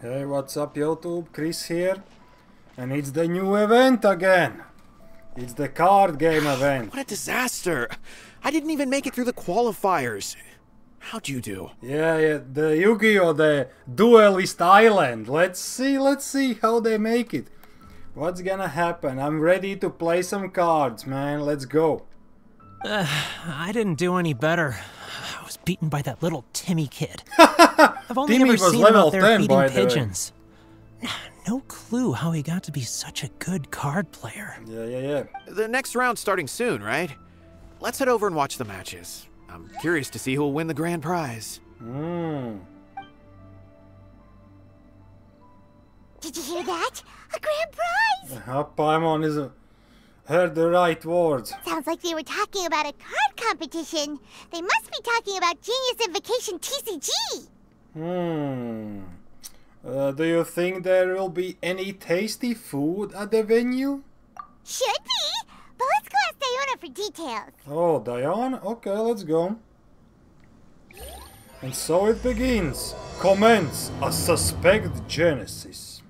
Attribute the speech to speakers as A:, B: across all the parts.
A: Hey, what's up YouTube? Chris here. And it's the new event again. It's the card game event.
B: What a disaster! I didn't even make it through the qualifiers. How'd you do?
A: Yeah, the Yu-Gi-Oh! The Duelist Island. Let's see how they make it. What's gonna happen? I'm ready to play some cards, man. Let's go.
C: I didn't do any better. I was beaten by that little Timmy kid. I've only
A: Timmy
C: ever
A: was
C: seen him
A: level
C: out there
A: 10,
C: feeding
A: by the way.
C: pigeons. No clue how he got to be such a good card player.
A: Yeah.
B: The next round's starting soon, right? Let's head over and watch the matches. I'm curious to see who'll win the grand prize.
D: Did you hear that? A grand prize!
A: Paimon is heard the right words.
D: Sounds like they were talking about a card competition. They must be talking about Genius Invocation TCG.
A: Do you think there will be any tasty food at the venue?
D: Should be, but let's go ask Diona for details.
A: Oh, Diana? Okay, let's go. And so it begins. Commence a suspect genesis.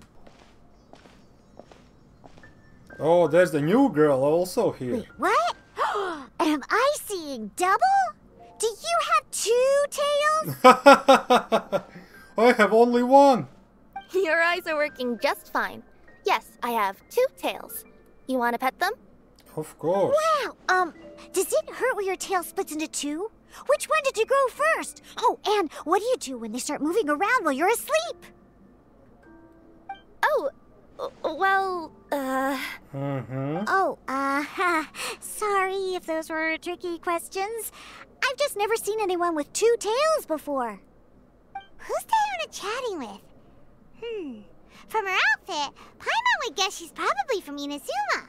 A: Oh, there's the new girl also here.
D: Wait, what? Am I seeing double? Do you have 2 tails?
A: I have only one.
E: Your eyes are working just fine. Yes, I have 2 tails. You want to pet them?
A: Of course.
D: Wow, does it hurt when your tail splits into 2? Which one did you grow first? Oh, and what do you do when they start moving around while you're asleep?
E: Oh, well,
D: sorry if those were tricky questions. I've just never seen anyone with 2 tails before. Who's Diona chatting with? From her outfit, Paimon would guess she's probably from Inazuma.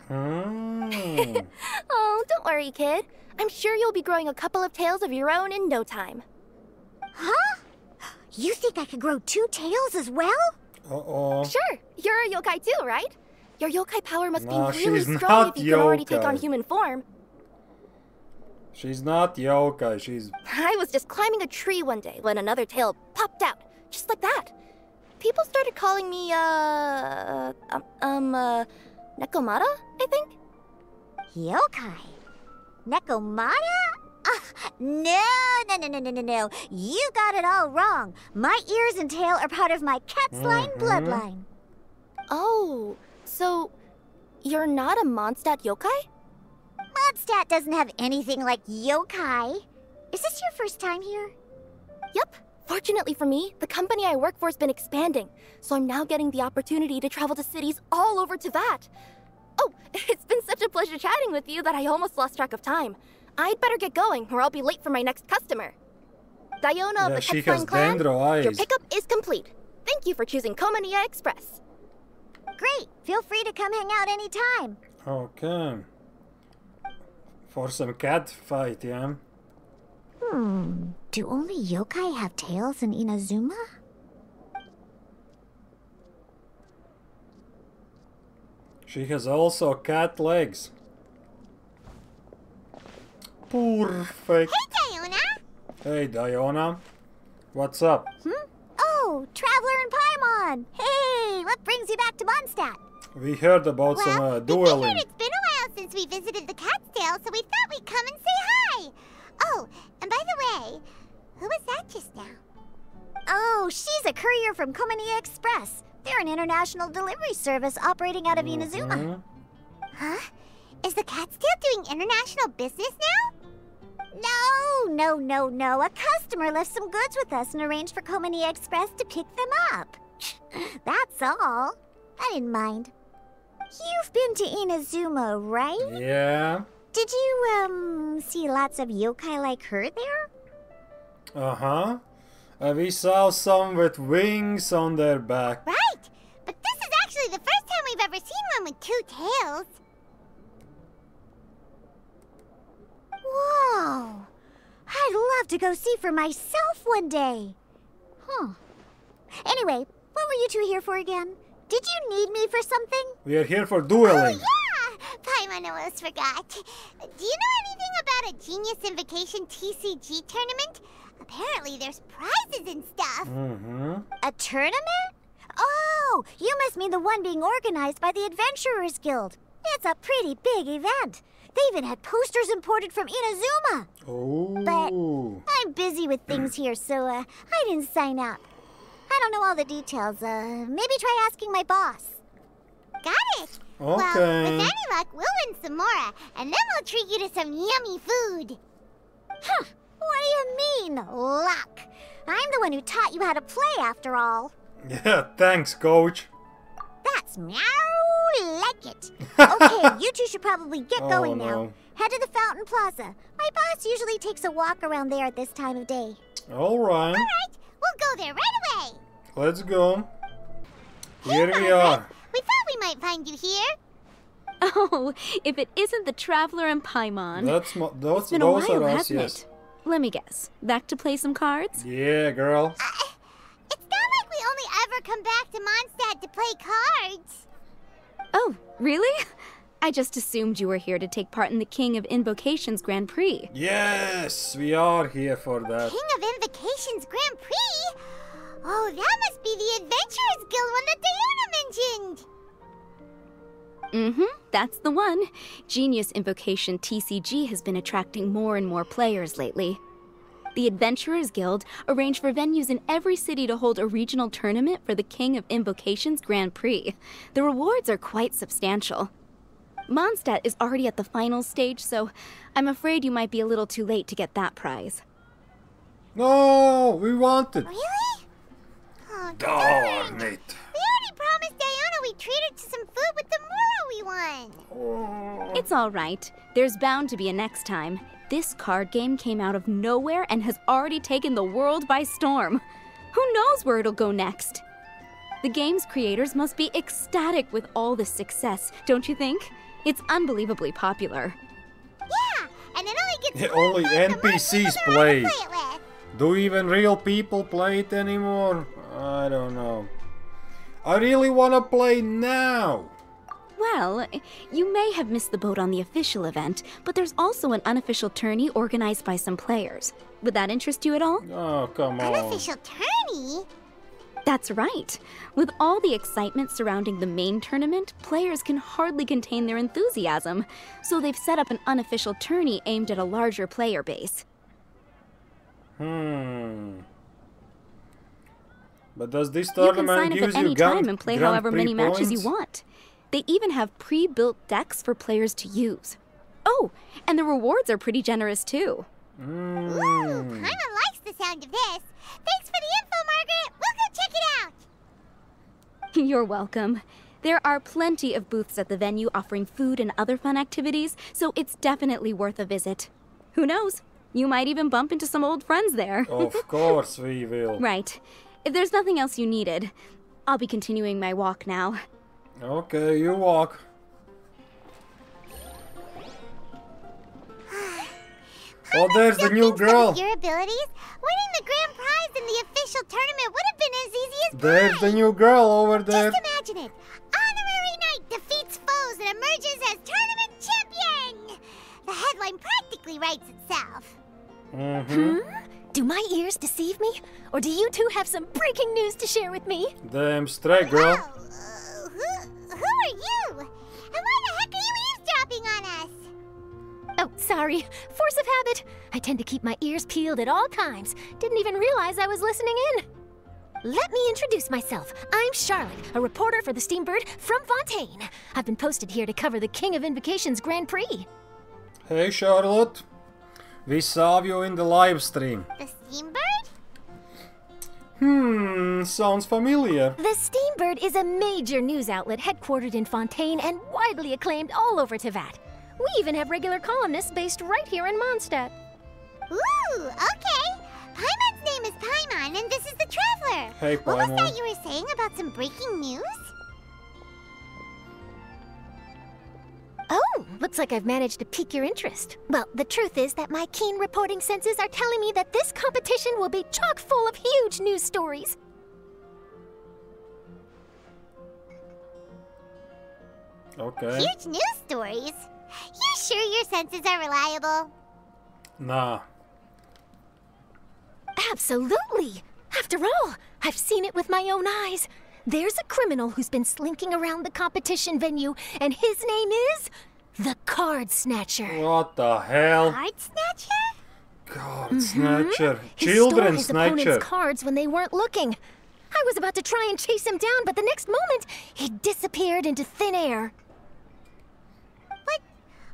E: Oh, don't worry, kid. I'm sure you'll be growing a couple of tails of your own in no time.
D: Huh? You think I could grow 2 tails as well?
A: Uh-oh.
E: Sure, you're a yokai too, right? Your yokai power must
A: No,
E: be really
A: she's
E: strong
A: not
E: if you can already take
A: yokai.
E: on human form.
A: She's not yokai, she's...
E: I was just climbing a tree one day when another tail popped out, just like that. People started calling me, Nekomata, I think?
D: Yokai? Nekomata? No. You got it all wrong. My ears and tail are part of my cat's line bloodline.
E: Oh, so you're not a Mondstadt yokai?
D: Mondstadt doesn't have anything like yokai. Is this your first time here?
E: Yep. Fortunately for me, the company I work for has been expanding, so I'm now getting the opportunity to travel to cities all over Teyvat. Oh, it's been such a pleasure chatting with you that I almost lost track of time. I'd better get going, or I'll be late for my next customer. Diona of the
A: she
E: Ketsuan
A: has
E: clan,
A: dendro eyes.
E: your pickup is complete. Thank you for choosing Komania Express.
D: Great. Feel free to come hang out anytime.
A: Okay. For some cat fight, yeah?
D: Do only yokai have tails in Inazuma?
A: She has also cat legs. Perfect.
D: Hey, Diona!
A: Hey, Diona. What's up?
D: Oh, Traveler and Paimon! Hey, what brings you back to Mondstadt?
A: We heard about some
D: We
A: dueling.
D: figured it's been a while since we visited the cat's tail, so we thought we'd come and say hi. Oh, and by the way, who was that just now? Oh, she's a courier from Komania Express. They're an international delivery service operating out of Inazuma. Huh? Is the cat's tail doing international business now? No. A customer left some goods with us and arranged for Komania Express to pick them up. That's all. I didn't mind. You've been to Inazuma, right?
A: Yeah.
D: Did you, see lots of yokai like her there?
A: Uh-huh. We saw some with wings on their back.
D: Right! But this is actually the first time we've ever seen one with 2 tails. Whoa! I'd love to go see for myself one day. Anyway, what were you 2 here for again? Did you need me for something?
A: We are here for dueling.
D: Oh, yeah! Paimon almost forgot. Do you know anything about a Genius Invocation TCG tournament? Apparently there's prizes and stuff.
A: Mm-hmm.
D: A tournament? Oh, you must mean the one being organized by the Adventurers Guild. It's a pretty big event. They even had posters imported from Inazuma.
A: Oh.
D: But I'm busy with things here, so I didn't sign up. I don't know all the details. Maybe try asking my boss. Got it.
A: Okay.
D: Well, with any luck, we'll win some more, and then we'll treat you to some yummy food. Huh. What do you mean, luck? I'm the one who taught you how to play, after all.
A: Yeah, thanks, coach.
D: That's meow like it. Okay, you two should probably get going now.
A: No.
D: Head to the Fountain Plaza. My boss usually takes a walk around there at this time of day.
A: Alright.
D: Alright, we'll go there right away.
A: Let's go.
D: Hey,
A: Here we
D: Margaret.
A: are.
D: We thought we might find you here.
F: Oh, if it isn't the Traveler and Paimon.
A: Those
F: It's been a while,
A: are us,
F: hasn't
A: yes.
F: it? Let me guess. Back to play some cards?
A: Yeah, girl.
D: It's not like we only ever come back to Mondstadt to play cards.
F: Oh, really? I just assumed you were here to take part in the King of Invocations Grand Prix.
A: Yes, we are here for that.
D: King of Invocations Grand Prix? Oh, that must be the Adventurers Guild one that Diana mentioned.
F: That's the one. Genius Invocation TCG has been attracting more and more players lately. The Adventurers Guild arranged for venues in every city to hold a regional tournament for the King of Invocations Grand Prix. The rewards are quite substantial. Mondstadt is already at the final stage, so I'm afraid you might be a little too late to get that prize.
A: No, we want it.
D: Really? Oh,
A: Darn it.
D: We already promised Diana we'd treat her to some food with the Moro we won.
A: Oh.
F: It's all right. There's bound to be a next time. This card game came out of nowhere and has already taken the world by storm. Who knows where it'll go next? The game's creators must be ecstatic with all this success, don't you think? It's unbelievably popular.
D: Yeah, and it only gets
A: Yeah,
D: more
A: only
D: fun the more
A: NPCs
D: people
A: play.
D: there are to play it with.
A: Do even real people play it anymore? I don't know. I really want to play now.
F: Well, you may have missed the boat on the official event, but there's also an unofficial tourney organized by some players. Would that interest you at all?
A: Oh, come on.
D: Unofficial tourney?
F: That's right. With all the excitement surrounding the main tournament, players can hardly contain their enthusiasm. So they've set up an unofficial tourney aimed at a larger player base.
A: But does this
F: You can
A: tournament
F: sign up
A: use
F: at
A: you
F: any time and play however many matches you
A: points?
F: want. They even have pre-built decks for players to use. Oh, and the rewards are pretty generous too.
D: Ooh, Paimon likes the sound of this. Thanks for the info, Margaret. We'll go check it out.
F: You're welcome. There are plenty of booths at the venue offering food and other fun activities, so it's definitely worth a visit. Who knows? You might even bump into some old friends there.
A: Of course we will.
F: Right. If there's nothing else you needed, I'll be continuing my walk now.
A: Okay, you walk. Oh, there's the new
D: Thanks to
A: girl.
D: your abilities, winning the grand prize in the official tournament would have been as easy as
A: There's
D: pie.
A: the new girl over there.
D: Just imagine it. Honorary Knight defeats foes and emerges as tournament champion. The headline practically writes itself.
G: Do my ears deceive me? Or do you two have some breaking news to share with me?
A: Damn straight, girl.
D: Oh, who are you? And why the heck are you eavesdropping on us?
G: Oh, sorry. Force of habit. I tend to keep my ears peeled at all times. Didn't even realize I was listening in. Let me introduce myself. I'm Charlotte, a reporter for the Steambird from Fontaine. I've been posted here to cover the King of Invocations Grand Prix.
A: Hey, Charlotte. We saw you in the live stream.
D: The Steambird?
A: Sounds familiar.
G: The Steambird is a major news outlet headquartered in Fontaine and widely acclaimed all over Teyvat. We even have regular columnists based right here in Mondstadt.
D: Ooh, okay. Paimon's name is Paimon, and this is the Traveler.
A: Hey,
D: What was
A: Paimon.
D: that you were saying about some breaking news?
G: Oh, looks like I've managed to pique your interest. Well, the truth is that my keen reporting senses are telling me that this competition will be chock full of huge news stories.
A: Okay.
D: Huge news stories. You sure your senses are reliable?
A: Nah.
G: Absolutely. After all, I've seen it with my own eyes. There's a criminal who's been slinking around the competition venue, and his name is the Card Snatcher.
A: What the hell?
D: Card Snatcher?
A: Card Snatcher.
G: He
A: Children
G: stole his
A: Snatcher.
G: opponent's cards when they weren't looking. I was about to try and chase him down, but the next moment, he disappeared into thin air.
D: But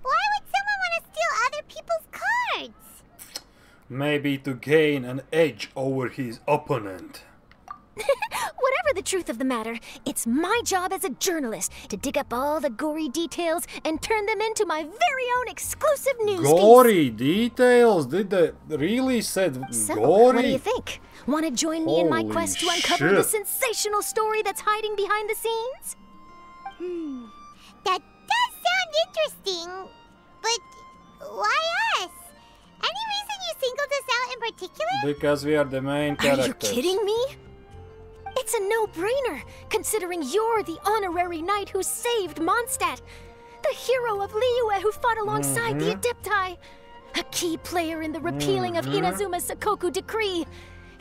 D: why would someone want to steal other people's cards?
A: Maybe to gain an edge over his opponent.
G: Whatever the truth of the matter, it's my job as a journalist to dig up all the gory details and turn them into my very own exclusive news piece.
A: Gory details? Did they really said
G: So,
A: gory?
G: what do you think? Want to join me in my
A: Holy
G: quest to uncover the
A: shit.
G: sensational story that's hiding behind the scenes?
D: That does sound interesting, but why us? Any reason you singled us out in particular?
A: Because we are the main
G: Are
A: characters.
G: you kidding me? It's a no-brainer, considering you're the honorary knight who saved Mondstadt, the hero of Liyue who fought alongside the Adepti, a key player in the repealing of Inazuma's Sakoku decree,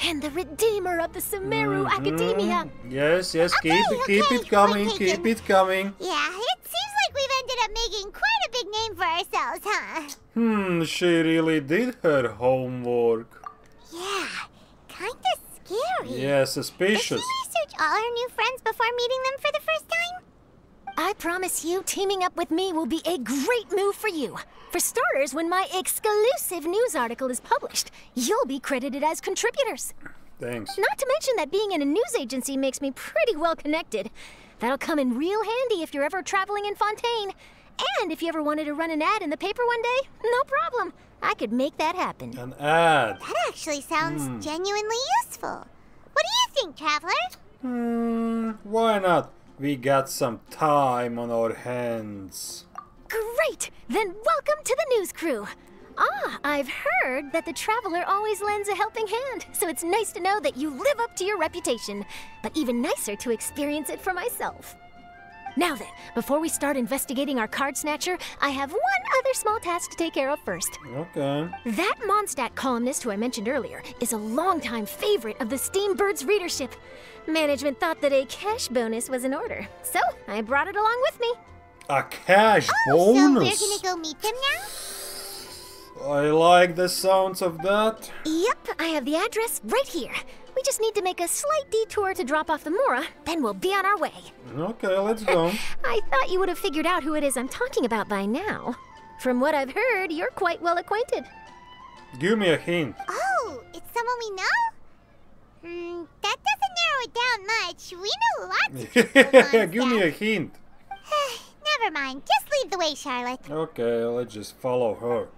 G: and the redeemer of the Sumeru Academia.
A: Yes, keep
D: Okay,
A: it coming,
D: point
A: keep
D: taken.
A: it coming.
D: Yeah, it seems like we've ended up making quite a big name for ourselves, huh?
A: She really did her homework.
D: Yeah, kinda scary.
A: Yeah,
D: Did
A: suspicious.
D: you research all our new friends before meeting them for the first time?
G: I promise you, teaming up with me will be a great move for you. For starters, when my exclusive news article is published, you'll be credited as contributors.
A: Thanks.
G: Not to mention that being in a news agency makes me pretty well connected. That'll come in real handy if you're ever traveling in Fontaine. And if you ever wanted to run an ad in the paper one day, no problem. I could make that happen.
A: An ad.
D: That actually sounds genuinely useful. What do you think, Traveler?
A: Why not? We got some time on our hands.
G: Great! Then welcome to the news crew. I've heard that the Traveler always lends a helping hand, so it's nice to know that you live up to your reputation. But even nicer to experience it for myself. Now then, before we start investigating our card snatcher, I have one other small task to take care of first.
A: Okay.
G: That Mondstadt columnist who I mentioned earlier is a longtime favorite of the Steambird's readership. Management thought that a cash bonus was in order, so I brought it along with me.
A: A cash
D: So we're
A: bonus.
D: gonna go meet them now?
A: I like the sounds of that.
G: Yep, I have the address right here. We just need to make a slight detour to drop off the Mora, then we'll be on our way.
A: Okay, let's go.
G: I thought you would have figured out who it is I'm talking about by now. From what I've heard, you're quite well acquainted.
A: Give me a hint.
D: Oh, it's someone we know? That doesn't narrow it down much. We know lots of people.
A: Give me a hint.
D: Never mind. Just lead the way, Charlotte.
A: Okay, let's just follow her.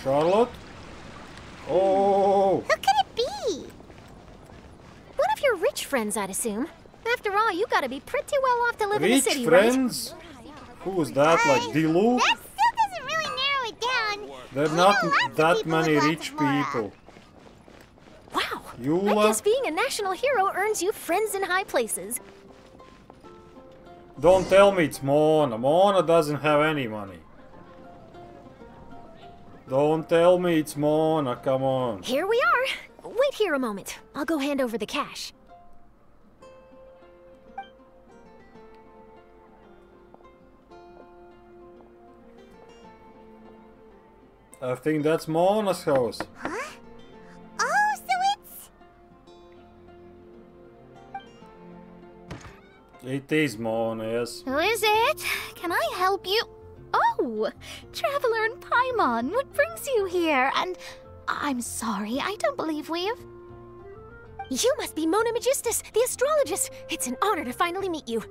A: Charlotte? Oh!
D: Who could it be?
G: One of your rich friends, I'd assume. After all, you gotta be pretty well off to live in the
A: Rich
G: city,
A: friends? Who's that, like Dilu?
D: That still doesn't really narrow it down.
A: There are
D: We
A: not
D: know lots of
A: that
D: people
A: many
D: with lots
A: rich
D: of Mora.
A: people.
G: right? Wow. I
A: Eula?
G: guess being a national hero earns you friends in high places.
A: Don't tell me it's Mona. Mona doesn't have any money. Don't tell me it's Mona, come on.
G: Here we are. Wait here a moment. I'll go hand over the cash.
A: I think that's Mona's house.
D: Huh? Oh, so it's...
A: It is Mona, yes.
E: Who is it? Can I help you? Oh, Traveler and Paimon, what brings you here? And I'm sorry, I don't believe we've...
G: You must be Mona Magistus, the astrologist. It's an honor to finally meet you.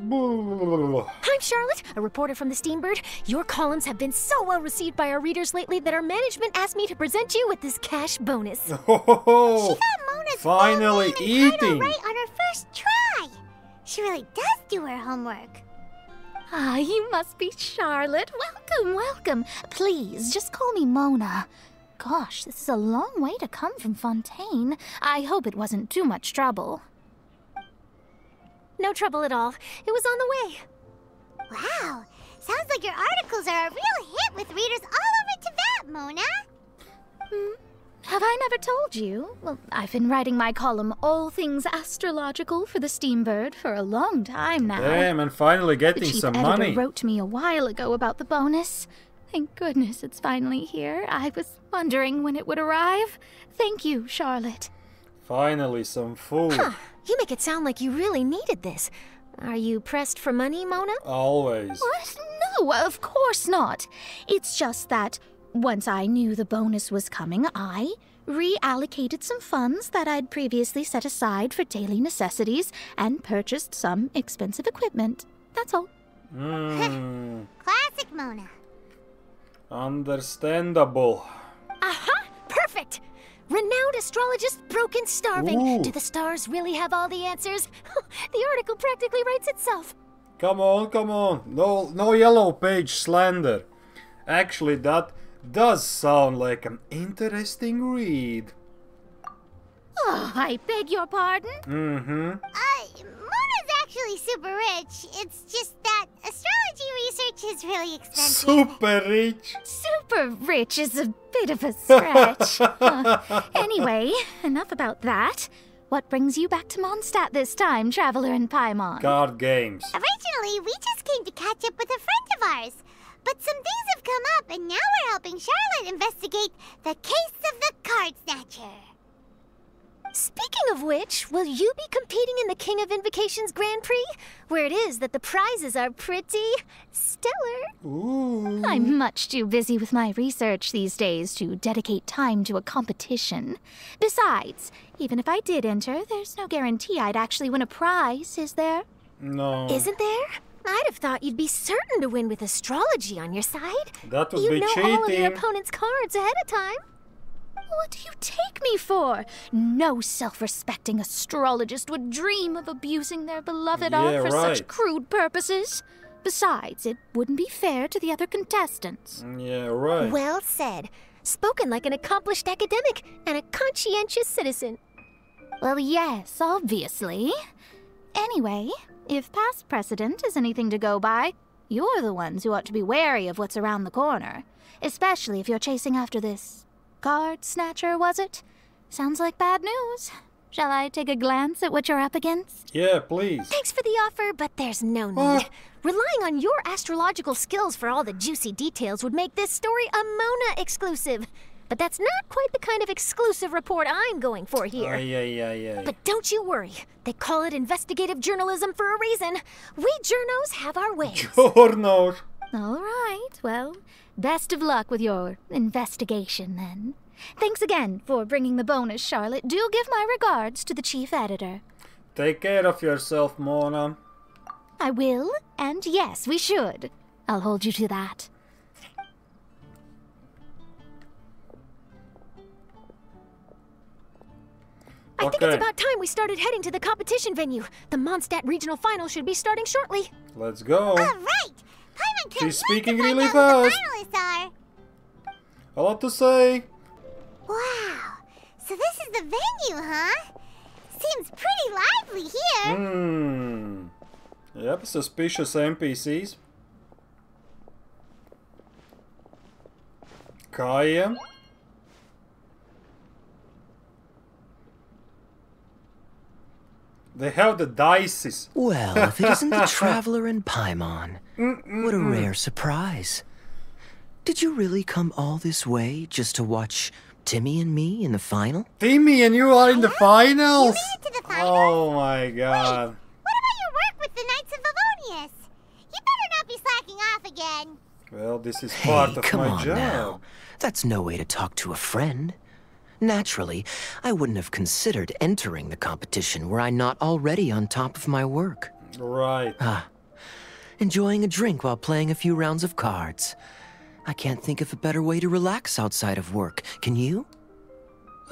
G: I'm Charlotte, a reporter from the Steambird. Your columns have been so well received by our readers lately that our management asked me to present you with this cash bonus.
A: Oh,
D: She got Mona's
A: finally
D: full name and title
A: eating.
D: right on her first try. She really does do her homework.
E: Ah, you must be Charlotte. Welcome, welcome. Please, just call me Mona. Gosh, this is a long way to come from Fontaine. I hope it wasn't too much trouble.
G: No trouble at all. It was on the way.
D: Wow, sounds like your articles are a real hit with readers all over Tibet, Mona.
H: Have I never told you? Well, I've been writing my column All Things Astrological for the Steambird for a long time now.
A: Damn, and finally
H: The
A: getting
H: chief
A: some
H: editor
A: money.
H: wrote me a while ago about the bonus. Thank goodness it's finally here. I was wondering when it would arrive. Thank you, Charlotte.
A: Finally some food.
G: Huh. You make it sound like you really needed this. Are you pressed for money, Mona?
A: Always.
H: What? No, of course not. It's just that once I knew the bonus was coming, I reallocated some funds that I'd previously set aside for daily necessities and purchased some expensive equipment. That's all.
D: Classic Mona.
A: Understandable.
G: Aha! Perfect! Renowned astrologist Broken Starving.
A: Ooh.
G: Do the stars really have all the answers? The article practically writes itself.
A: Come on, come on. No yellow page slander. Actually, that does sound like an interesting read.
H: Oh, I beg your pardon?
D: Mona's actually super rich. It's just that astrology research is really expensive.
A: Super rich.
H: Super rich is a bit of a stretch. Anyway, enough about that. What brings you back to Mondstadt this time, Traveler in Paimon?
A: Card games.
D: Originally, we just came to catch up with a friend of ours. But some things have come up, and now we're helping Charlotte investigate the case of the Card Snatcher.
G: Speaking of which, will you be competing in the King of Invocations Grand Prix? Where it is that the prizes are pretty stellar.
A: Ooh.
H: I'm much too busy with my research these days to dedicate time to a competition. Besides, even if I did enter, there's no guarantee I'd actually win a prize, is there?
A: No.
G: Isn't there? I'd have thought you'd be certain to win with astrology on your side.
A: That would
G: You
A: be
G: know
A: cheating.
G: all of your opponent's cards ahead of time.
H: What do you take me for? No self-respecting astrologist would dream of abusing their beloved art
A: Yeah,
H: for
A: right.
H: such crude purposes. Besides, it wouldn't be fair to the other contestants.
A: Yeah, right.
G: Well said. Spoken like an accomplished academic and a conscientious citizen.
H: Well, yes, obviously. Anyway, if past precedent is anything to go by, you're the ones who ought to be wary of what's around the corner. Especially if you're chasing after this card snatcher, was it? Sounds like bad news. Shall I take a glance at what you're up against?
A: Yeah, please.
G: Thanks for the offer, but there's no need. Relying on your astrological skills for all the juicy details would make this story a Mona exclusive. But that's not quite the kind of exclusive report I'm going for here.
A: Yeah.
G: But don't you worry. They call it investigative journalism for a reason. We journos have our ways.
A: Journos.
H: All right, well, best of luck with your investigation, then. Thanks again for bringing the bonus, Charlotte. Do give my regards to the chief editor.
A: Take care of yourself, Mona.
H: I will, and yes, we should. I'll hold you to that.
G: I think it's about time we started heading to the competition venue. The Mondstadt Regional Final should be starting shortly.
A: Let's go.
D: All right. Paimon can't
A: She's
D: wait
A: speaking
D: to find
A: really
D: out who the
A: fast.
D: finalists are.
A: A lot to say.
D: Wow. So this is the venue, huh? Seems pretty lively here.
A: Yep, suspicious NPCs. Kaya. They have the dices.
I: Well, if it isn't the Traveler in Paimon. What a rare surprise. Did you really come all this way just to watch Timmy and me in the final?
A: Timmy and you are in the finals?
D: You made it to the finals?
A: Oh my god.
D: What about your work with the Knights of Favonius? You better not be slacking off again.
A: Well, this is
I: Hey,
A: part of
I: come
A: my
I: on
A: job.
I: now. That's no way to talk to a friend. Naturally, I wouldn't have considered entering the competition were I not already on top of my work.
A: Right.
I: Enjoying a drink while playing a few rounds of cards. I can't think of a better way to relax outside of work. Can you?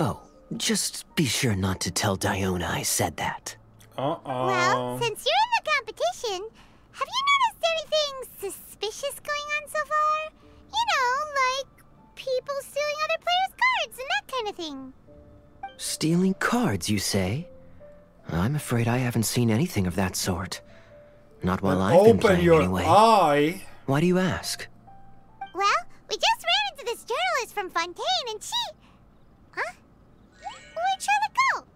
I: Oh, just be sure not to tell Diona I said that.
A: Uh-oh.
D: Well, since you're in the competition, have you noticed anything suspicious going on so far? You know, like people stealing other players' cards and that kind of thing.
I: Stealing cards, you say? I'm afraid I haven't seen anything of that sort. Not while I've been
A: Open
I: playing
A: your
I: anyway.
A: eye.
I: Why do you ask?
D: Well, we just ran into this journalist from Fontaine and she... Huh? Where'd Charlotte go?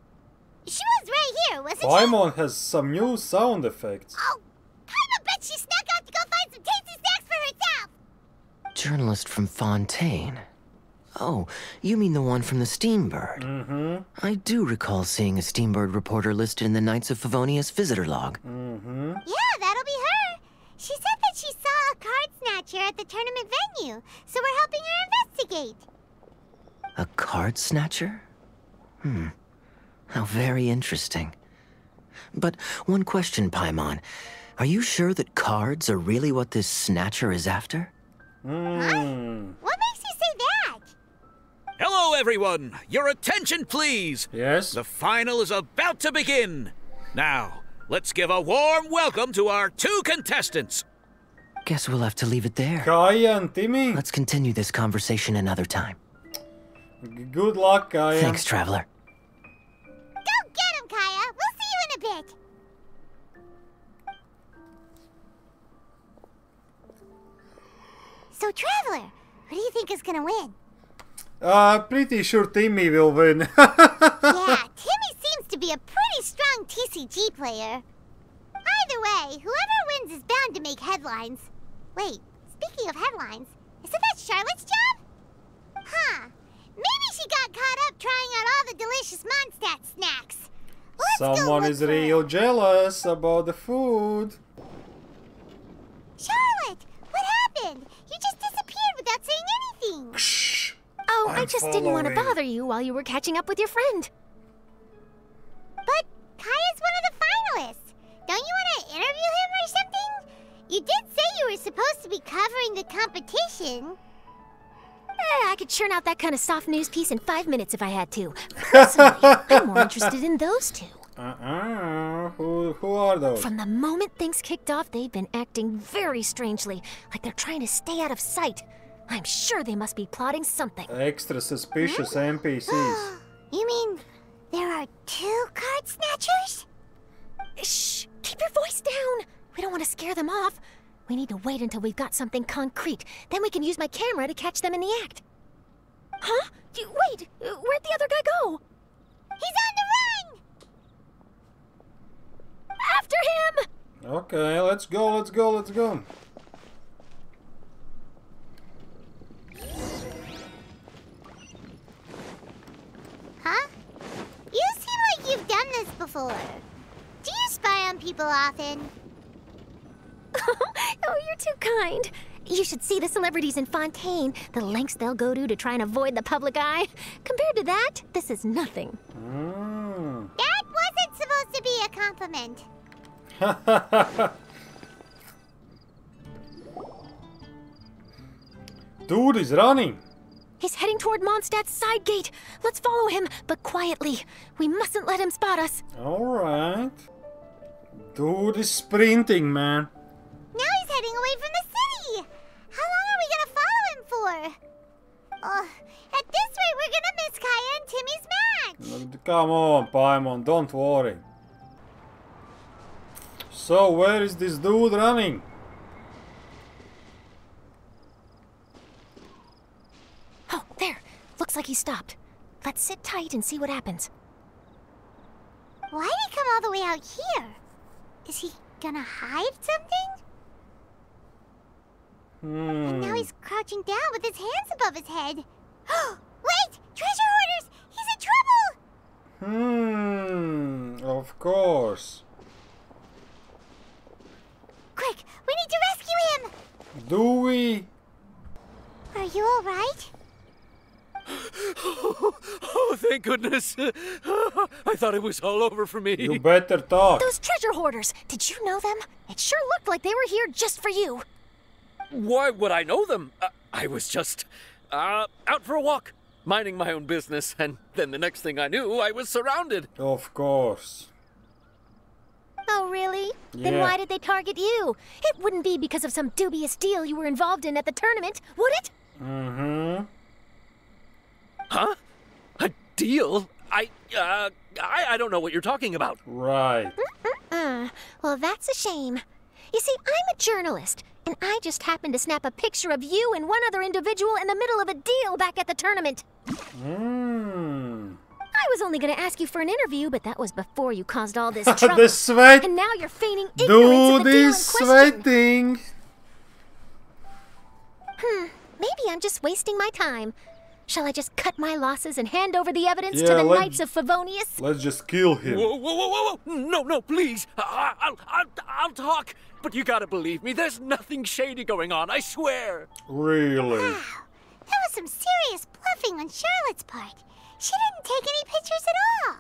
D: She was right here, wasn't she?
A: Paimon has some new sound effects.
D: Oh, Paimon bet she snuck out to go find some tasty snacks for herself.
I: Journalist from Fontaine. Oh, you mean the one from the Steambird?
A: Mm-hmm.
I: I do recall seeing a Steambird reporter listed in the Knights of Favonius visitor log.
A: Mm-hmm.
D: Yeah, that'll be her. She said that she saw a card snatcher at the tournament venue, so we're helping her investigate.
I: A card snatcher? How very interesting. But one question, Paimon. Are you sure that cards are really what this snatcher is after?
D: What makes you say that?
J: Hello, everyone! Your attention, please!
A: Yes?
J: The final is about to begin! Now, let's give a warm welcome to our 2 contestants!
I: Guess we'll have to leave it there.
A: Kaya and Timmy?
I: Let's continue this conversation another time.
A: Good luck, Kaya.
I: Thanks, Traveler.
D: Go get him, Kaya! We'll see you in a bit! So, Traveler, who do you think is gonna win?
A: Pretty sure Timmy will win.
D: Yeah, Timmy seems to be a pretty strong TCG player. Either way, whoever wins is bound to make headlines. Wait, speaking of headlines, isn't that Charlotte's job? Huh. Maybe she got caught up trying out all the delicious Mondstadt snacks. Let's go
A: Someone
D: look
A: is
D: for her.
A: real jealous about the food.
D: Charlotte, what happened? You just disappeared without saying anything.
A: Shh.
G: Oh, I
A: I'm
G: just didn't want to
A: following.
G: bother you while you were catching up with your friend.
D: But Kaya's one of the finalists. Don't you want to interview him or something? You did say you were supposed to be covering the competition.
G: I could churn out that kind of soft news piece in 5 minutes if I had to. Personally, I'm more interested in those 2.
A: Who are those?
G: From the moment things kicked off, they've been acting very strangely, like they're trying to stay out of sight. I'm sure they must be plotting something.
A: Extra suspicious NPCs.
D: You mean there are 2 card snatchers?
G: Shh! Keep your voice down! We don't want to scare them off. We need to wait until we've got something concrete. Then we can use my camera to catch them in the act. Huh? Wait! Where'd the other guy go?
D: He's on the run!
G: After him!
A: Okay, let's go, let's go, let's go.
D: Huh? You seem like you've done this before. Do you spy on people often?
G: Oh, you're too kind. You should see the celebrities in Fontaine, the lengths they'll go to try and avoid the public eye. Compared to that, this is nothing.
D: That wasn't supposed to be a compliment.
A: Dude is running.
G: He's heading toward Mondstadt's side gate. Let's follow him, but quietly. We mustn't let him spot us.
A: Alright. Dude is sprinting, man.
D: Now he's heading away from the city. How long are we gonna follow him for? At this rate, we're gonna miss Kaya and Timmy's match.
A: Come on, Paimon, don't worry. So, where is this dude running?
G: Oh, there. Looks like he stopped. Let's sit tight and see what happens.
D: Why'd he come all the way out here? Is he gonna hide something? And now he's crouching down with his hands above his head. Wait! Treasure hoarders! He's in trouble!
A: Of course.
D: Quick! We need to rescue him!
A: Do we?
D: Are you alright?
J: Oh, thank goodness! I thought it was all over for me.
A: You better talk.
G: Those treasure hoarders, did you know them? It sure looked like they were here just for you.
J: Why would I know them? I was just out for a walk, minding my own business, and then the next thing I knew, I was surrounded.
A: Of course.
G: Oh, really? Then
A: Yeah.
G: why did they target you? It wouldn't be because of some dubious deal you were involved in at the tournament, would it?
J: Huh? A deal? I don't know what you're talking about.
A: Right.
G: Well, that's a shame. You see, I'm a journalist, and I just happened to snap a picture of you and one other individual in the middle of a deal back at the tournament. I was only gonna ask you for an interview, but that was before you caused all this trouble.
A: The sweat.
G: And now you're feigning ignorance of the deal in question.
A: Sweating.
G: Maybe I'm just wasting my time. Shall I just cut my losses and hand over the evidence to
A: Yeah,
G: the Knights of Favonius?
A: Let's just kill him.
J: Whoa, whoa, whoa, whoa, whoa! No, no, please! I'll talk! But you gotta believe me, there's nothing shady going on, I swear!
A: Really?
D: Wow, that was some serious bluffing on Charlotte's part. She didn't take any pictures at all.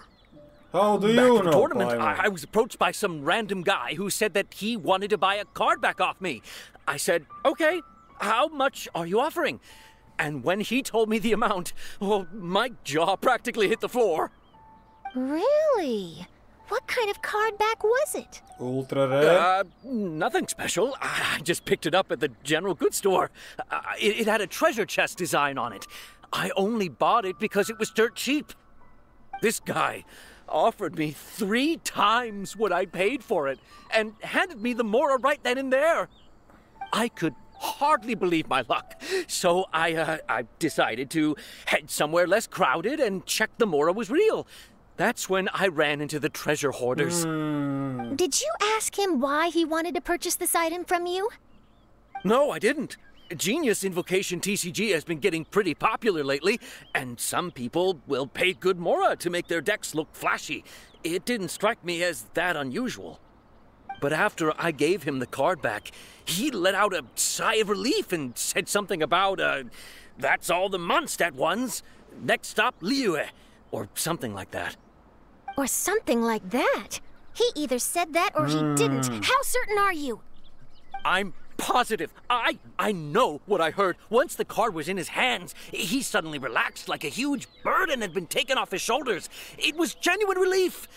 A: How do
J: Back
A: you
J: at the
A: know,
J: tournament,
A: Paimon?
J: I was approached by some random guy who said that he wanted to buy a card back off me. I said, okay, how much are you offering? And when he told me the amount, well, my jaw practically hit the floor.
G: Really? What kind of card back was it?
A: Ultra rare?
J: Nothing special. I just picked it up at the general goods store. It had a treasure chest design on it. I only bought it because it was dirt cheap. This guy offered me 3 times what I paid for it and handed me the Mora right then and there. I could hardly believe my luck, so I decided to head somewhere less crowded and check the Mora was real. That's when I ran into the treasure hoarders.
G: Did you ask him why he wanted to purchase this item from you?
J: No, I didn't. Genius Invocation TCG has been getting pretty popular lately, and some people will pay good Mora to make their decks look flashy. It didn't strike me as that unusual. But after I gave him the card back, he let out a sigh of relief and said something about, that's all the Mondstadt ones. Next stop, Liyue, or something like that.
G: Or something like that? He either said that or he didn't. How certain are you?
J: I'm positive. I know what I heard. Once the card was in his hands, he suddenly relaxed like a huge burden had been taken off his shoulders. It was genuine relief.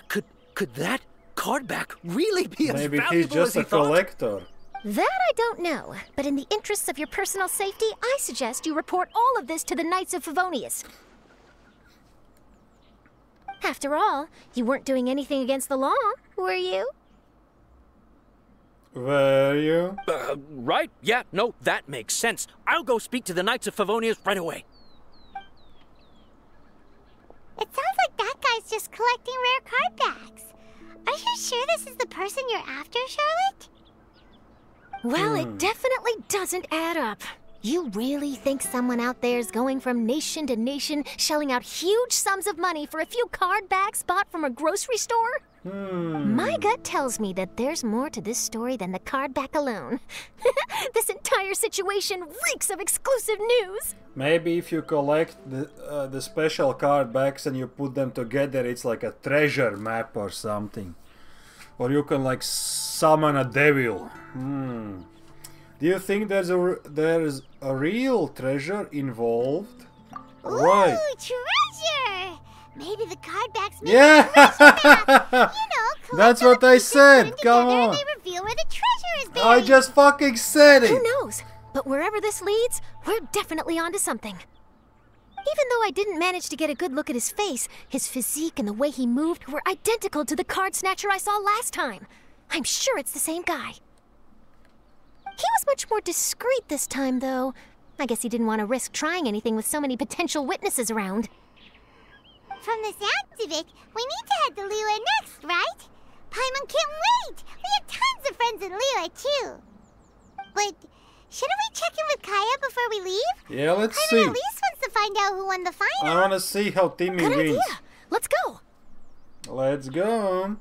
J: Could that card back really be as
A: Maybe
J: valuable
A: he's just
J: as he
A: a
J: thought?
A: collector.
G: That I don't know, but in the interests of your personal safety, I suggest you report all of this to the Knights of Favonius. After all, you weren't doing anything against the law, were you?
A: Were you?
J: Right? Yeah, no, that makes sense. I'll go speak to the Knights of Favonius right away.
D: It sounds like that guy's just collecting rare card backs. Are you sure this is the person you're after, Charlotte?
G: Well, it definitely doesn't add up. You really think someone out there is going from nation to nation, shelling out huge sums of money for a few card backs bought from a grocery store? My gut tells me that there's more to this story than the card back alone. This entire situation reeks of exclusive news.
A: Maybe if you collect the special card backs and you put them together, it's like a treasure map or something. Or you can like summon a devil. Do you think there's a real treasure involved? Right.
D: Ooh, treasure! Maybe the card backs make
A: Yeah! That's
D: collect all
A: what
D: the
A: I
D: pieces,
A: said.
D: put 'em
A: Come
D: together,
A: on.
D: and they reveal where the treasure is buried.
A: I just fucking said
G: Who
A: it.
G: knows? But wherever this leads, we're definitely onto something. Even though I didn't manage to get a good look at his face, his physique and the way he moved were identical to the card snatcher I saw last time. I'm sure it's the same guy. He was much more discreet this time, though. I guess he didn't want to risk trying anything with so many potential witnesses around.
D: From the sounds of it, we need to head to Liyue next, right? Paimon can't wait! We have tons of friends in Liyue, too. But shouldn't we check in with Kaya before we leave?
A: Yeah, let's
D: Paimon
A: see.
D: at least wants to find out who won the final.
A: I wanna see how Timmy
G: Good
A: wins.
G: idea. Let's go.
A: Let's go.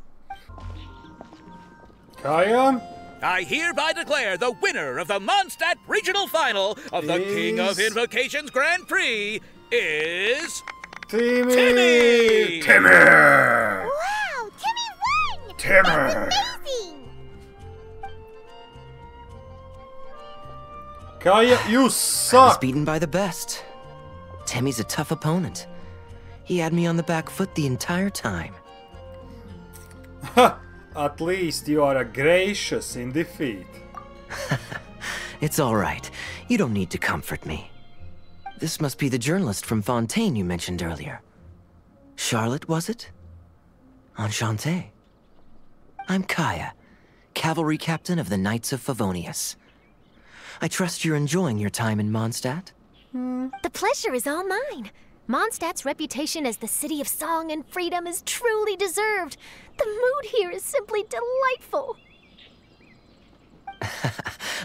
A: Kaya?
K: I hereby declare the winner of the Mondstadt Regional Final of the King of Invocations Grand Prix is...
A: Timmy! Timmy!
D: Wow, Timmy won!
A: Timmy!
D: That's amazing!
A: Kaya, you
I: I was
A: suck!
I: beaten by the best. Timmy's a tough opponent. He had me on the back foot the entire time.
A: Ha! At least you are gracious in defeat.
I: It's all right. You don't need to comfort me. This must be the journalist from Fontaine you mentioned earlier. Charlotte, was it? Enchanté. I'm Kaya, cavalry captain of the Knights of Favonius. I trust you're enjoying your time in Mondstadt?
G: The pleasure is all mine. Mondstadt's reputation as the city of song and freedom is truly deserved. The mood here is simply delightful.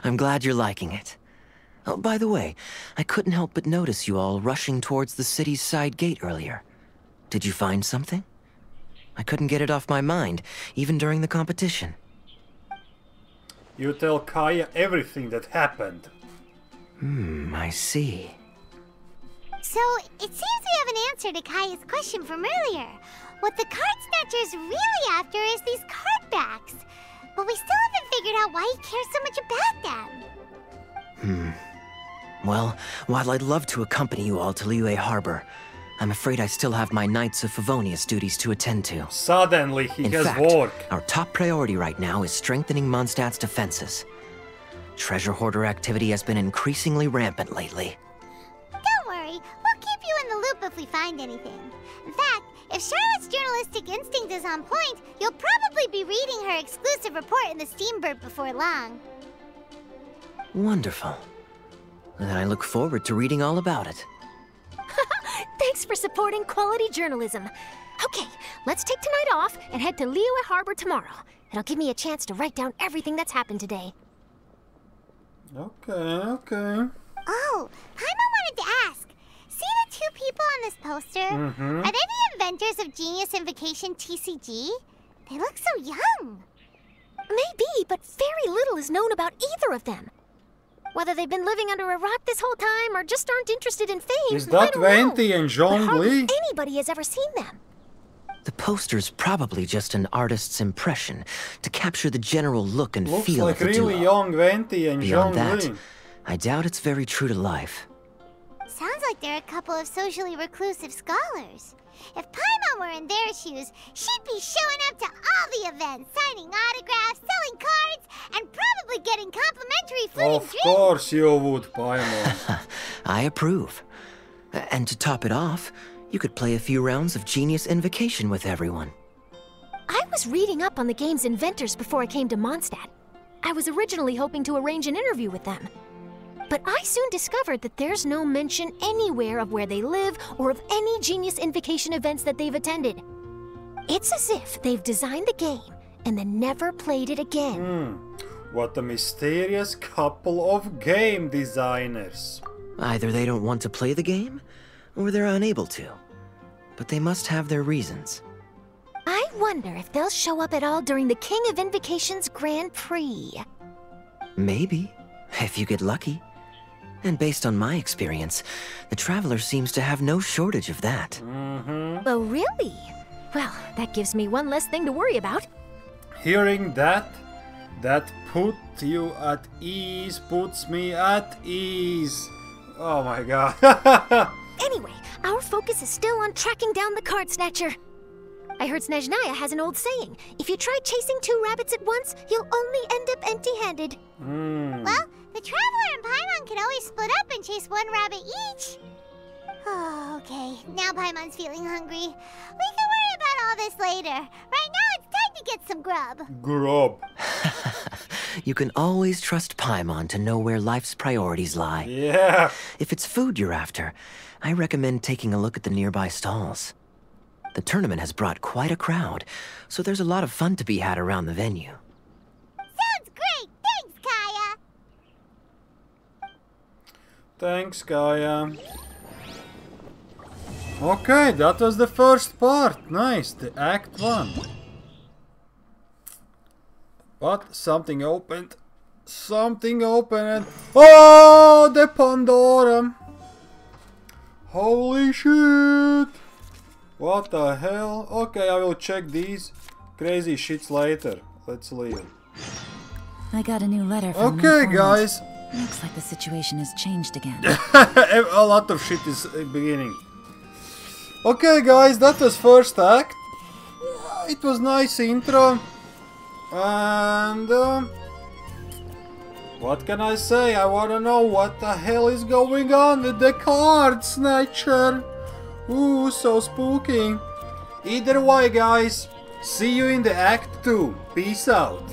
I: I'm glad you're liking it. Oh, by the way, I couldn't help but notice you all rushing towards the city's side gate earlier. Did you find something? I couldn't get it off my mind, even during the competition.
A: You tell Kaya everything that happened.
I: I see.
D: So, it seems we have an answer to Kaya's question from earlier. What the card snatcher's really after is these card backs. But we still haven't figured out why he cares so much about them.
I: Well, while I'd love to accompany you all to Liyue Harbor, I'm afraid I still have my Knights of Favonius duties to attend to.
A: Suddenly he has
I: fact,
A: work.
I: Our top priority right now is strengthening Mondstadt's defenses. Treasure hoarder activity has been increasingly rampant lately.
D: Don't worry, we'll keep you in the loop if we find anything. In fact, if Charlotte's journalistic instinct is on point, you'll probably be reading her exclusive report in the Steambird before long.
I: Wonderful. Then I look forward to reading all about it.
G: Thanks for supporting quality journalism. Okay, let's take tonight off and head to Liyue Harbor tomorrow. It'll give me a chance to write down everything that's happened today.
A: Okay.
D: Oh, Paimon wanted to ask. See the two people on this poster? Are they the inventors of Genius Invocation TCG? They look so young.
G: Maybe, but very little is known about either of them. Whether they've been living under a rock this whole time or just aren't interested in fame,
A: Is that Venti and Zhongli?
G: Anybody has ever seen them.
I: The poster's probably just an artist's impression to capture the general look and
A: Looks
I: feel
A: like
I: of the
A: really
I: duo.
A: young Venti and
I: Beyond that,
A: Zhongli.
I: I doubt it's very true to life.
D: Sounds like they're a couple of socially reclusive scholars. If Paimon were in their shoes, she'd be showing up to all the events, signing autographs, selling cards, and probably getting complimentary food and
A: Of
D: drink.
A: course you would, Paimon.
I: I approve. And to top it off, you could play a few rounds of Genius Invocation with everyone.
G: I was reading up on the game's inventors before I came to Mondstadt. I was originally hoping to arrange an interview with them. But I soon discovered that there's no mention anywhere of where they live or of any Genius Invocation events that they've attended. It's as if they've designed the game and then never played it again.
A: What a mysterious couple of game designers.
I: Either they don't want to play the game, or they're unable to. But they must have their reasons.
G: I wonder if they'll show up at all during the King of Invocation's Grand Prix.
I: Maybe, if you get lucky. And based on my experience, the Traveler seems to have no shortage of that.
G: Oh, really? Well, that gives me one less thing to worry about.
A: Hearing that puts me at ease. Oh my god.
G: Anyway, our focus is still on tracking down the card snatcher. I heard Snezhnaya has an old saying. If you try chasing two rabbits at once, you'll only end up empty-handed.
D: Well, the Traveler and Paimon can always split up and chase one rabbit each. Oh, okay. Now Paimon's feeling hungry. We can worry about all this later. Right now, it's time to get some grub.
A: Grub.
I: You can always trust Paimon to know where life's priorities lie.
A: Yeah.
I: If it's food you're after, I recommend taking a look at the nearby stalls. The tournament has brought quite a crowd, so there's a lot of fun to be had around the venue.
D: Sounds great. Thanks, Kaya.
A: Thanks, Kaya. Okay, that was the first part. Nice, the Act 1. What? Something opened. Something opened. Oh, the Pandora. Holy shit. What the hell? Okay, I will check these crazy shits later. Let's leave.
L: I got a new letter from
A: Okay, guys.
L: Looks like the situation has changed again.
A: A lot of shit is beginning. Okay, guys, that was first act. It was nice intro. And what can I say? I wanna know what the hell is going on with the card snatcher. Ooh, so spooky. Either way, guys, see you in the Act 2. Peace out.